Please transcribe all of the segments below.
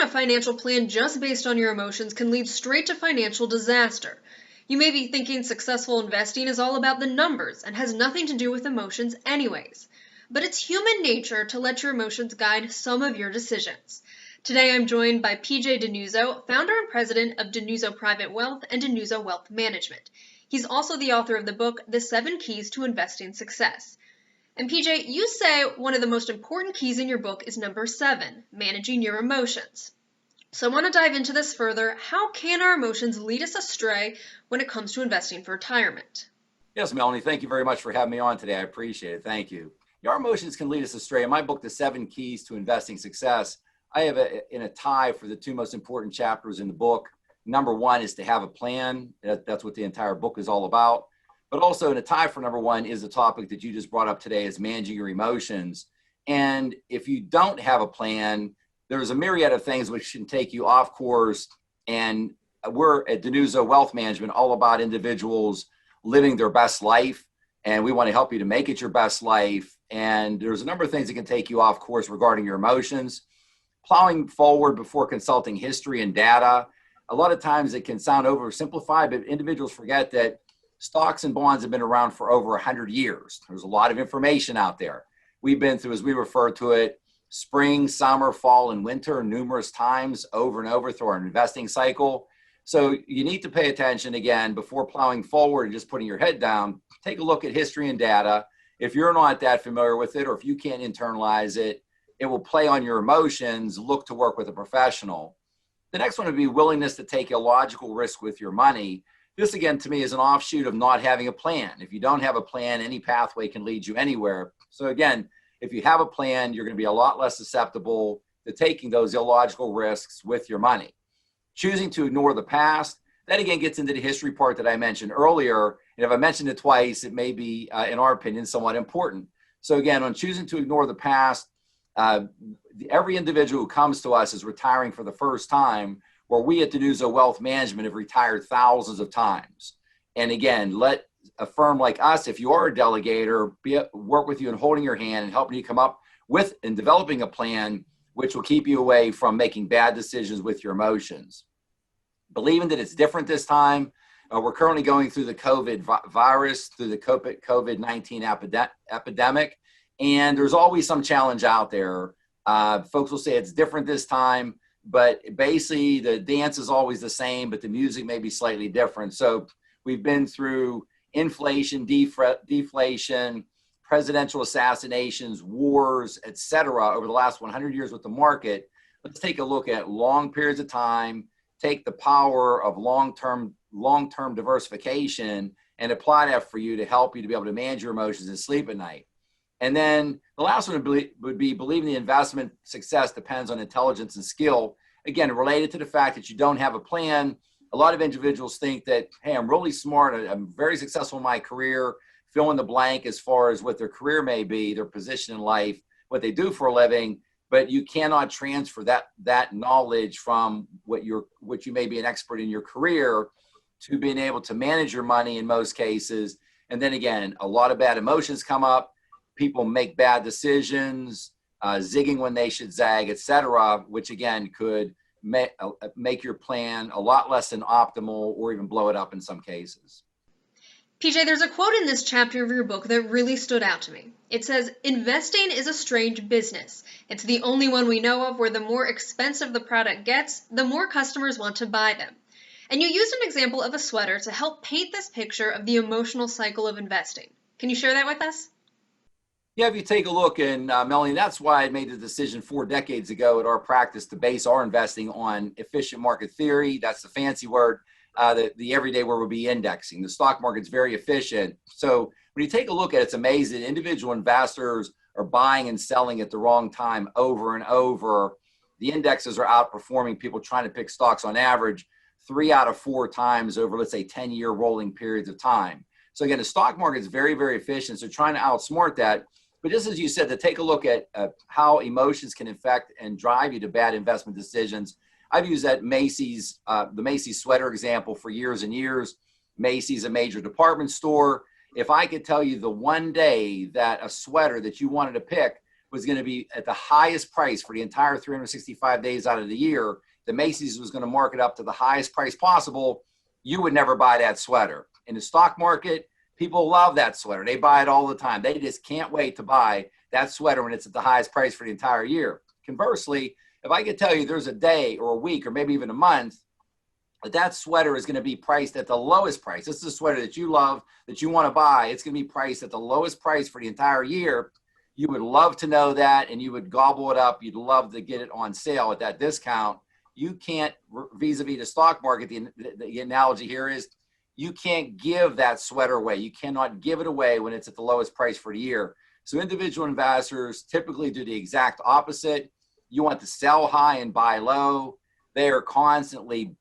financial plan just based on your emotions can lead straight to financial disaster. You may be thinking successful investing is all about the numbers and has nothing to do with emotions anyways. But it's human nature to let your emotions guide some of your decisions. Today I'm joined by DiNuzzo, founder and president of DiNuzzo Private Wealth and DiNuzzo Wealth Management. He's also the author of the book, The 7 Keys to Investing Success. And PJ, you say one of the most important keys in your book is number 7, managing your emotions. So I want to dive into this further. How can our emotions lead us astray when it comes to investing for retirement? Yes, Melanie, thank you very much for having me on today. I appreciate it. Thank you. Our emotions can lead us astray. In my book, The 7 Keys to Investing Success, I have in a tie for the 2 most important chapters in the book. Number 1 is to have a plan. That's what the entire book is all about. But also in a tie for number 1 is the topic that you just brought up today, is managing your emotions. And if you don't have a plan, there's a myriad of things which can take you off course. And we're at DiNuzzo Wealth Management all about individuals living their best life. And we want to help you to make it your best life. And there's a number of things that can take you off course regarding your emotions. Plowing forward before consulting history and data. A lot of times it can sound oversimplified, but individuals forget that stocks and bonds have been around for over 100 years. There's a lot of information out there. We've been through, as we refer to it, spring, summer, fall, and winter numerous times over and over through our investing cycle. So you need to pay attention again before plowing forward and just putting your head down. Take a look at history and data. If you're not that familiar with it, or if you can't internalize it, it will play on your emotions. Look to work with a professional. The next one would be willingness to take illogical risk with your money. This, again, to me is an offshoot of not having a plan. If you don't have a plan, any pathway can lead you anywhere. So again, if you have a plan, you're going to be a lot less susceptible to taking those illogical risks with your money. Choosing to ignore the past, that again gets into the history part that I mentioned earlier. And if I mentioned it twice, it may be, in our opinion, somewhat important. So again, on choosing to ignore the past, every individual who comes to us is retiring for the first time, where we at DiNuzzo Wealth Management have retired thousands of times. And again, let a firm like us, if you are a delegator, work with you in holding your hand and helping you come up with and developing a plan which will keep you away from making bad decisions with your emotions. Believing that it's different this time. We're currently going through the COVID virus, through the COVID-19 epidemic, and there's always some challenge out there. Folks will say it's different this time, but basically the dance is always the same, but the music may be slightly different. So we've been through inflation, deflation, presidential assassinations, wars, etc. over the last 100 years with the market. Let's take a look at long periods of time, take the power of long-term diversification and apply that for you to help you to be able to manage your emotions and sleep at night. And then the last one would be believing the investment success depends on intelligence and skill. Again, related to the fact that you don't have a plan. A lot of individuals think that, hey, I'm really smart, I'm very successful in my career, fill in the blank as far as what their career may be, their position in life, what they do for a living, but you cannot transfer that knowledge from what you may be an expert in your career to being able to manage your money in most cases. And then again, a lot of bad emotions come up. People make bad decisions, zigging when they should zag, etc., which again could make your plan a lot less than optimal or even blow it up in some cases. PJ, there's a quote in this chapter of your book that really stood out to me. It says, "Investing is a strange business. It's the only one we know of where the more expensive the product gets, the more customers want to buy them." And you used an example of a sweater to help paint this picture of the emotional cycle of investing. Can you share that with us? Yeah, if you take a look, and Melanie, that's why I made the decision 4 decades ago at our practice to base our investing on efficient market theory. That's the fancy word. The everyday word would be indexing. The stock market's very efficient. So when you take a look at it, it's amazing. Individual investors are buying and selling at the wrong time over and over. The indexes are outperforming people trying to pick stocks on average 3 out of 4 times over, let's say, 10-year rolling periods of time. So again, the stock market is very, very efficient. So trying to outsmart that. But just as you said, to take a look at how emotions can affect and drive you to bad investment decisions, I've used that the Macy's sweater example for years and years. Macy's, a major department store. If I could tell you the one day that a sweater that you wanted to pick was going to be at the highest price for the entire 365 days out of the year, the Macy's was going to mark it up to the highest price possible, you would never buy that sweater. In the stock market, people love that sweater. They buy it all the time. They just can't wait to buy that sweater when it's at the highest price for the entire year. Conversely, if I could tell you there's a day or a week or maybe even a month that sweater is going to be priced at the lowest price. This is a sweater that you love, that you want to buy. It's going to be priced at the lowest price for the entire year. You would love to know that, and you would gobble it up. You'd love to get it on sale at that discount. You can't, vis-a-vis the stock market, the analogy here is you can't give that sweater away. You cannot give it away when it's at the lowest price for the year. So individual investors typically do the exact opposite. You want to sell high and buy low. They are constantly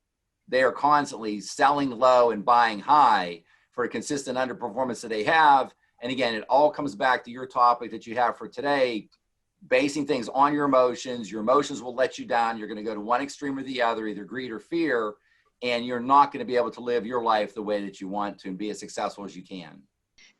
selling low and buying high for a consistent underperformance that they have. And again, it all comes back to your topic that you have for today, basing things on your emotions. Your emotions will let you down. You're going to go to one extreme or the other, either greed or fear, and you're not going to be able to live your life the way that you want to and be as successful as you can.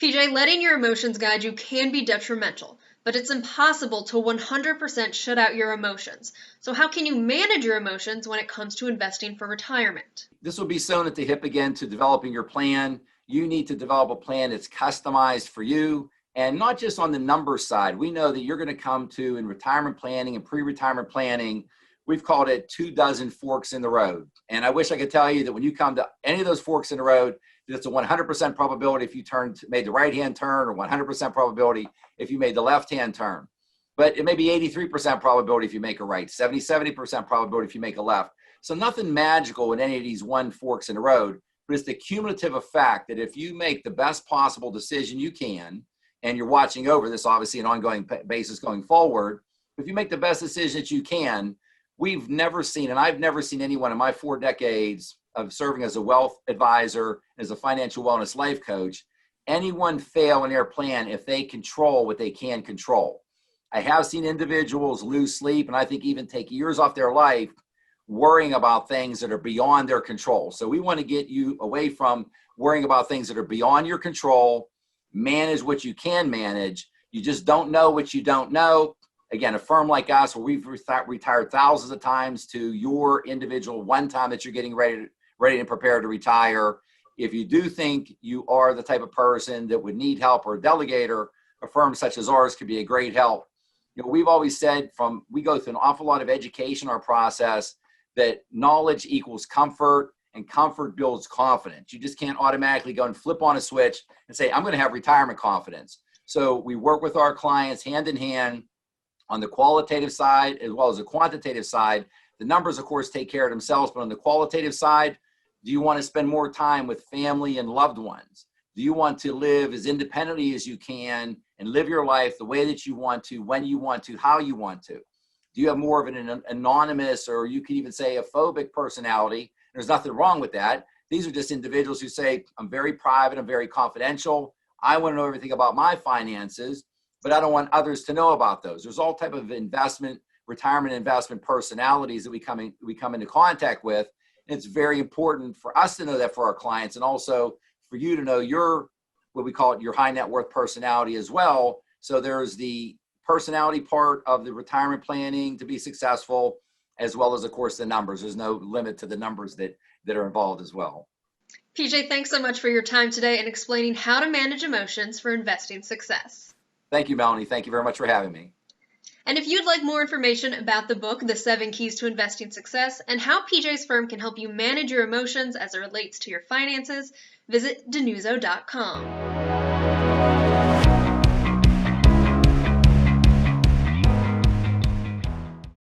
PJ, letting your emotions guide you can be detrimental, but it's impossible to 100% shut out your emotions. So how can you manage your emotions when it comes to investing for retirement? This will be sewn at the hip again to developing your plan. You need to develop a plan that's customized for you, and not just on the numbers side. We know that you're going to come to, in retirement planning and pre-retirement planning, we've called it 24 forks in the road. And I wish I could tell you that when you come to any of those forks in the road, it's a 100% probability if you made the right-hand turn, or 100% probability if you made the left-hand turn. But it may be 83% probability if you make a right, 70% probability if you make a left. So nothing magical in any of these forks in the road, but it's the cumulative effect that if you make the best possible decision you can, and you're watching over this, obviously, an ongoing basis going forward, if you make the best decision that you can, we've never seen, and I've never seen anyone in my 4 decades of serving as a wealth advisor, as a financial wellness life coach, anyone fail in their plan if they control what they can control. I have seen individuals lose sleep, and I think even take years off their life worrying about things that are beyond their control. So we want to get you away from worrying about things that are beyond your control. Manage what you can manage. You just don't know what you don't know. Again, a firm like us, where we've retired thousands of times, to your individual one time that you're getting ready and prepared to retire. If you do think you are the type of person that would need help, or a delegator, a firm such as ours could be a great help. You know, we've always said, we go through an awful lot of education in our process, that knowledge equals comfort, and comfort builds confidence. You just can't automatically go and flip on a switch and say, I'm going to have retirement confidence. So we work with our clients hand in hand on the qualitative side as well as the quantitative side. The numbers, of course, take care of themselves, but on the qualitative side, do you want to spend more time with family and loved ones? Do you want to live as independently as you can and live your life the way that you want to, when you want to, how you want to? Do you have more of an anonymous, or you could even say a phobic personality? There's nothing wrong with that. These are just individuals who say, I'm very private, I'm very confidential. I want to know everything about my finances, but I don't want others to know about those. There's all type of retirement investment personalities that we come into contact with. And it's very important for us to know that for our clients, and also for you to know your, what we call it, your high net worth personality as well. So there's the personality part of the retirement planning to be successful, as well as, of course, the numbers. There's no limit to the numbers that are involved as well. PJ, thanks so much for your time today and explaining how to manage emotions for investing success. Thank you, Melanie. Thank you very much for having me. And if you'd like more information about the book, The 7 Keys to Investing Success, and how PJ's firm can help you manage your emotions as it relates to your finances, visit DiNuzzo.com.